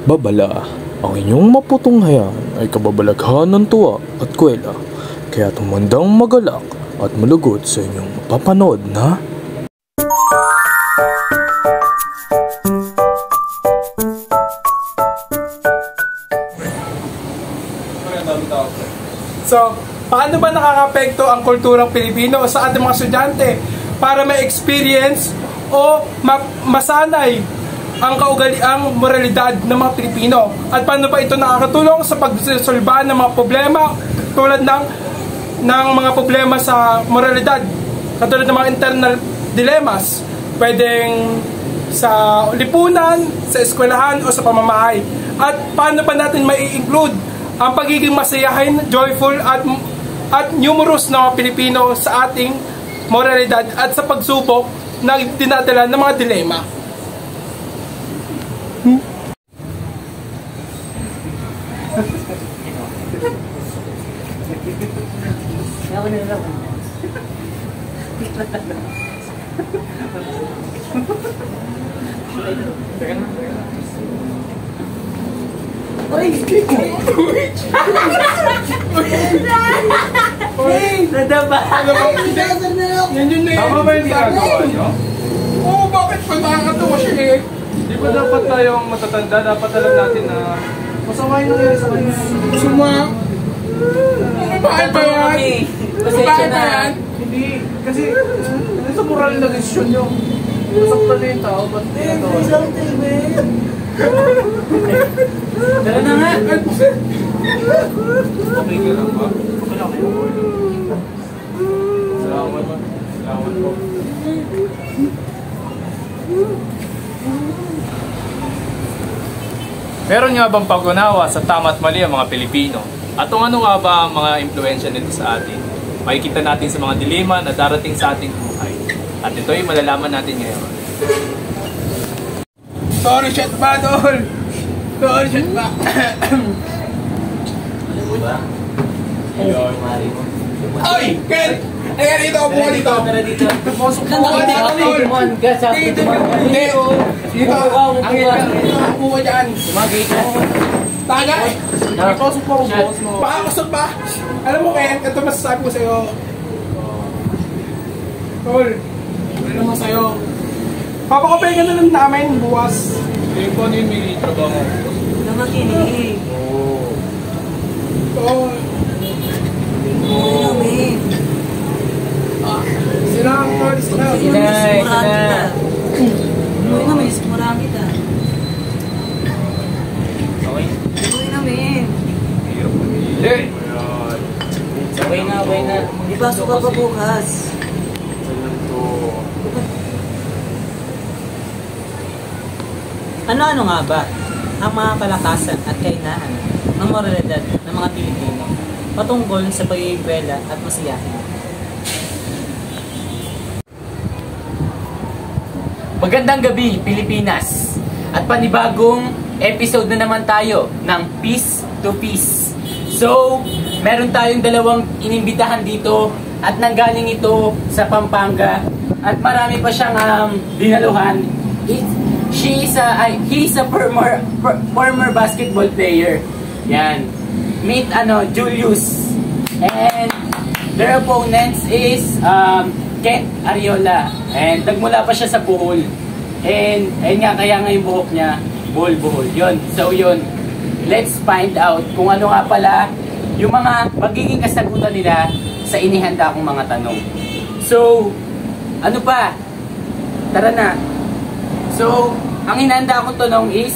Babala, ang inyong maputunghayan ay kababalaghan ng tuwa at kwela, kaya tumandang magalak at malugod sa inyong mapapanood na So, paano ba nakakapekto ang kulturang Pilipino sa ating mga estudyante para ma-experience o masanay ang kaugaliang moralidad ng mga Pilipino? At paano pa ito nakakatulong sa pagsosolba ng mga problema tulad ng mga problema sa moralidad, katulad ng mga internal dilemmas, pwedeng sa lipunan, sa eskwelahan o sa pamamahay? At paano pa natin mai-include ang pagiging masayahin, joyful at numerous na mga Pilipino sa ating moralidad at sa pagsubok na dinadala ng mga dilema? Nadaba. Yan yun na yun. Tama ba yung ginagawa nyo? Oo, bakit pa nakakatawa siya eh? Di ba dapat tayong matatanda? Dapat alam natin na masama yung nangyari sa kanya. Suma? Bakit ba yan? Bakit ba yan? Hindi. Kasi sa moral na desisyon nyo. Masaktan na yung tao. Ba't ginagawa? Tara na nga. Okay ka lang ba? Salamat ba? Salamat po. Meron nga bang pag-unawa sa tama at mali ang mga Pilipino? At kung ano nga ba ang mga impluensya nito sa atin? Makikita natin sa mga dilema na darating sa ating buhay. At ito'y malalaman natin ngayon. Sorry, shit ba, tol? Sorry, shit ba? Oy, Ken! Ayan, dito, upo dito. Pasok Upo dito, tol. Dito, hindi. Dito, ang ilan. Upo ka dyan. Tumagay ka. Tagay! Pasok pa boss mo. Pakakasok ba? Alam mo, Ken, ito masasabi ko sa'yo. Tol, ano naman sa'yo? Papakapay ka na lang namin bukas. Hindi ko ano yung may trabaho. Namakinig. Tol. Sila ang tol, sila. Uy namin, sumurang kita. Okay? Uy namin. Hirap mamili. Okay na. Di pasok ka pa bukas. Ano-ano nga ba ang mga kalakasan at kainahan ng moralidad ng mga Pilipino patungkol sa pag-iikwela at masiyahin? Magandang gabi, Pilipinas! At panibagong episode na naman tayo ng Peace to Peace. So, meron tayong dalawang inimbitahan dito at nanggaling ito sa Pampanga at marami pa siyang dinaluhan. He's a former basketball player. Yan. Meet Julius. And their opponents is Ket Ariola. And nagmula pa siya sa Bohol. And ayun nga, kaya nga yung buhok niya, Bohol. Yun. So yun. Let's find out kung ano nga pala yung mga magiging kasagutan nila sa inihanda kong mga tanong. So, ano pa? Tara na. So, ang hinanda akong tanong is,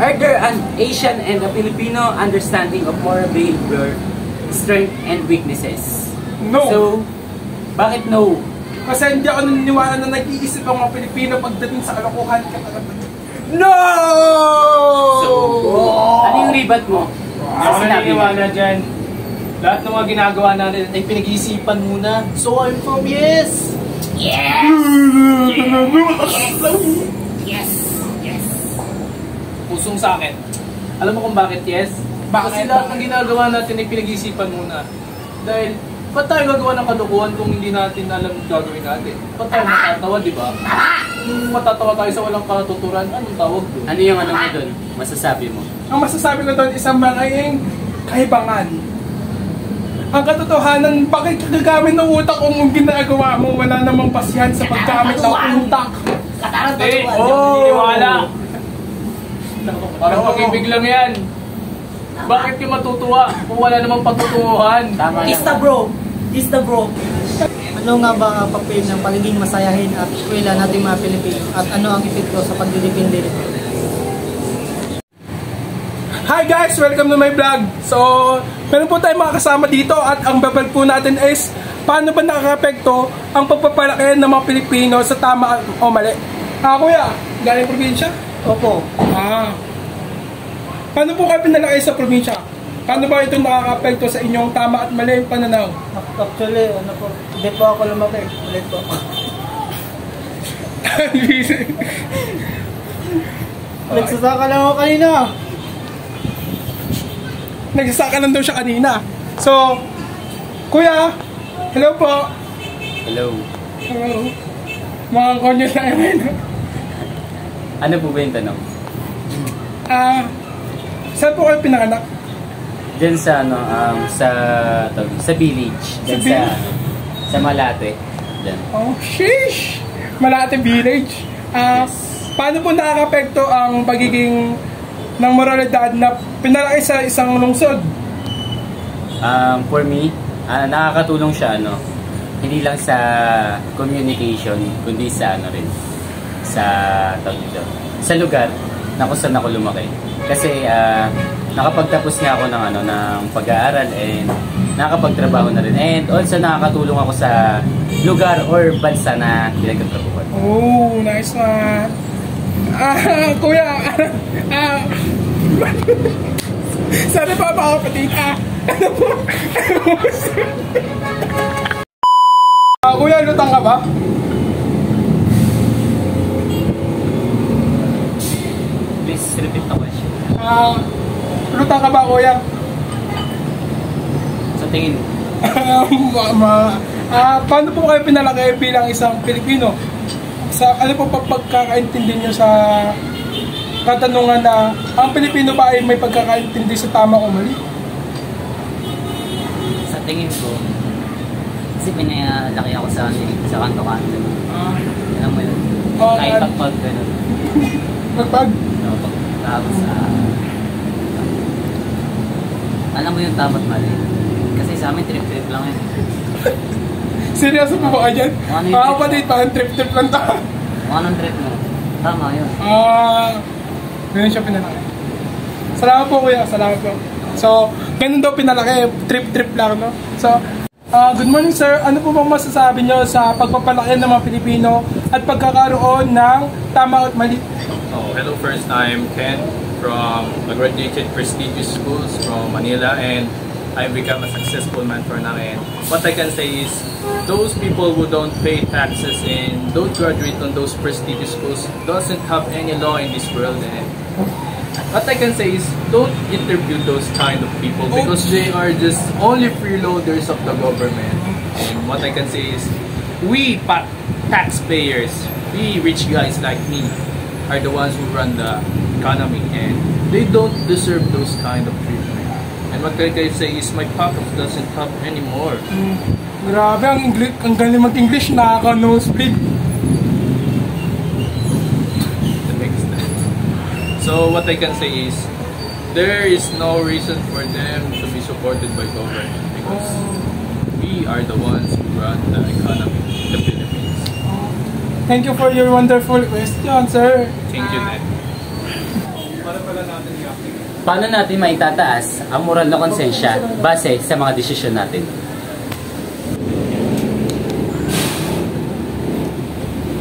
are there an Asian and a Filipino understanding of moral behavior, strength, and weaknesses? No. So, bakit no? Kasi hindi ako naniniwala na nag-iisip ang mga Pilipino pagdating sa kalokohan. No! So, ano yung ribat mo? Ako naniniwala dyan. Lahat ng mga ginagawa natin ay pinag-iisipan muna. So I'm from yes! Yes! Yes! Yes! Pusong sa akin. Alam mo kung bakit yes? Bakit? Kasi lahat ng ginagawa natin ay pinag-iisipan muna. Dahil Ba't tayo gagawa ng kalukuhan kung hindi natin alam yung gagawin natin? Ba't tayo matatawa, di ba? Kung matatawa tayo sa walang katuturan, anong tawag doon? Ano yung ano mo doon? Masasabi mo? Ang masasabi ko doon, isang malaking kaibangan. Ang katotohanan, bakit gagamit ng utak kung ginagawa mo? Wala namang basihan sa paggamit ng utak. Hindi, naniniwala. Parang pag-ibig lang yan. Bakit kayo matutuwa kung wala namang pagtutuhan? Tama Ista bro! Ista bro! Ano nga ba ang papel ng pagiging masayahin at kwela nating mga Pilipino at ano ang epekto sa pagdidepende nito? Hi guys! Welcome to my vlog! So, meron po tayong mga kasama dito at ang babag po natin is paano ba nakaka-apekto ang pagpapalaki ng mga Pilipino sa tama o mali? Kuya, galing probinsya? Opo. Paano po kayo pinalaki sa probinsya? Paano ba ito nakaka-apekto sa inyong tama at mali pananaw? Actually, ano po, hindi po ako lumaki. Ulit po. Nagsasaka lang ako kanina. Nagsasaka lang daw siya kanina. So, kuya, hello po. Hello. Hello. Mga konyo na yun. Ano po ba yung tanong? Saan po kayo pinanganak? Diyan sa ano, sa village. Diyan sa Malate. Diyan. Oh, sheesh! Malate Village. Paano po nakaka-apekto ang pagiging ng moralidad na pinalaki sa isang lungsod? For me, nakakatulong siya hindi lang sa communication, kundi sa rin sa lugar na kung saan ako lumaki. Kasi nakapagtapos nga ako ng pag-aaral and nakapagtrabaho na rin. And also nakakatulong ako sa lugar or bansa na pinagtatrabahuan. Oh, nice one. Kuya, sana pa makapatid ano po? Kuya, lutang ka ba? Please repeat the question. Lutang ka ba, kuya? Sa tingin mo? Paano po kayo pinalaki bilang isang Pilipino? Ano po pagkakaintindi nyo sa katanungan na ang Pilipino ba ay may pagkakaintindi sa tama o mali? Sa tingin ko, kasi pinalaki ako sa kanto-kanto. Alam mo yun? Kahit pagpag gano'n. Pagpag? Tapos alam mo yung tama't mali. Kasi sa amin trip-trip lang yun. Seryoso po ba ka dyan? Kapatid, parang trip-trip lang ta. Anong trip mo? Tama yun. Ganun siya pinalaki. Salamat po kuya, salamat po. So, ganun daw pinalaki, trip-trip lang, no? So, good morning sir. Ano po bang masasabi nyo sa pagpapalaki ng mga Pilipino at pagkakaroon ng tama at mali? Hello first, I'm Ken from a graduated prestigious schools from Manila and I've become a successful mentor now. And what I can say is those people who don't pay taxes and don't graduate on those prestigious schools doesn't have any law in this world. And what I can say is don't interview those kind of people because they are just only freeloaders of the government. And what I can say is we taxpayers, we rich guys like me are the ones who run the economy and they don't deserve those kind of treatment. And what I can say is my pocket doesn't help anymore. Grabe, ang galing mag-English, nakaka-nosebleed. So what I can say is there is no reason for them to be supported by government because we are the ones who run the economy in the Philippines. Thank you for your wonderful question, sir. Thank you, Ned. Para pala natin i-activate. Paano natin maitataas ang moral na konsensya base sa mga desisyon natin?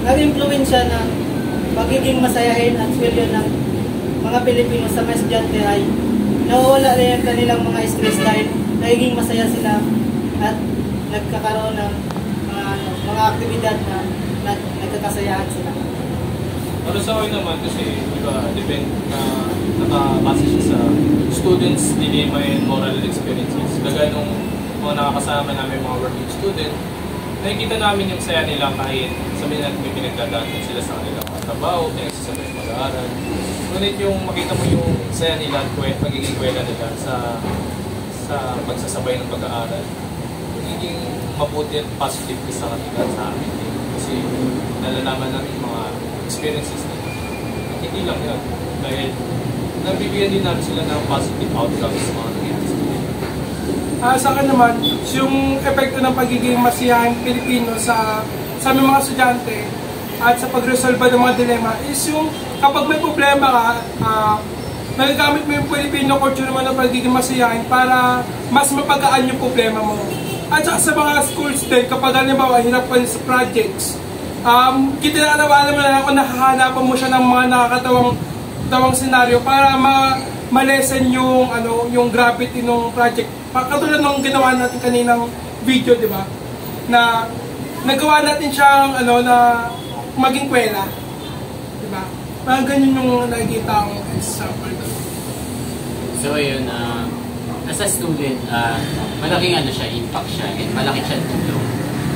Nag-impluensya na pagiging masayahin at sweldo ng mga Pilipino sa mga estudyante ay nawawala rin ang kanilang mga stress dahil nagiging masaya sila at nagkakaroon ng mga aktibidad na nagkakasayahan sila. Para sa akin naman kasi depend na nakabase siya sa students' dilemma and moral experiences. Kagaya nung mga nakakasama namin mga working student, nakikita namin yung saya nila kahit sabihin natin may pinagdadaanan sila sa kanilang mga trabaho, pinagsasabay mag-aaral. Ngunit yung makita mo yung saya nila at magiging kwela nila sa pagsasabay ng pag-aaral, magiging mabuti at positive sa kanila at sa amin. Kasi nalalaman namin yung mga experiences nila. At hindi lang yun. Dahil nabibigyan din namin sila ng positive outcomes sa mga nangyayari sa kanila. Sa akin naman, yung epekto ng pagiging masiyahing Pilipino sa aming mga estudyante at sa pagresolba ng mga dilema is yung kapag may problema ka, nagagamit mo yung Filipino culture naman ng pagiging masiyahin para mas mapagaan yung problema mo. At saka sa mga schools din, kapag halimbawa hirap pa sa projects, kinalabanan mo na lang kung nakahanapan mo siya ng mga nakakatawang senaryo para ma-lessen yung, yung gravity ng project. Katulad nung ginawa natin kaninang video, di ba? Na nagawa natin siyang na maging kwela. Di ba? Parang ganyan yung nakikita akong example. So ayun, as a student, malaking siya, impact siya, and malaki siya tulong.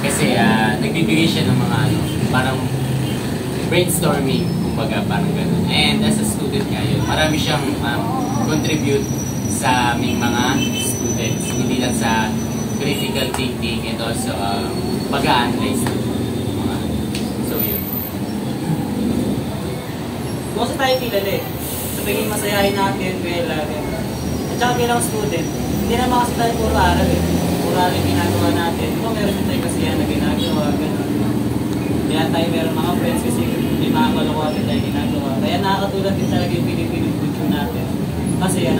Kasi nagbibigay siya ng mga parang brainstorming, kumbaga parang gano'n. And as a student ngayon, marami siyang contribute sa aming mga students, hindi lang sa critical thinking and also pag-a-analyze. So yun. Kasi tayo kilala sa pagiging masayahin natin, kwela, at saka bilang student, hindi naman kasi tayo puro aral puro aral yung ginagawa natin. Kung meron din tayo kasiyahan na ginagawa, gano'n. Kaya tayo meron mga friends kasi may mga kalokohan din tayo ginagawa. Kaya nakakatulad din talaga yung Filipino culture natin. Kasi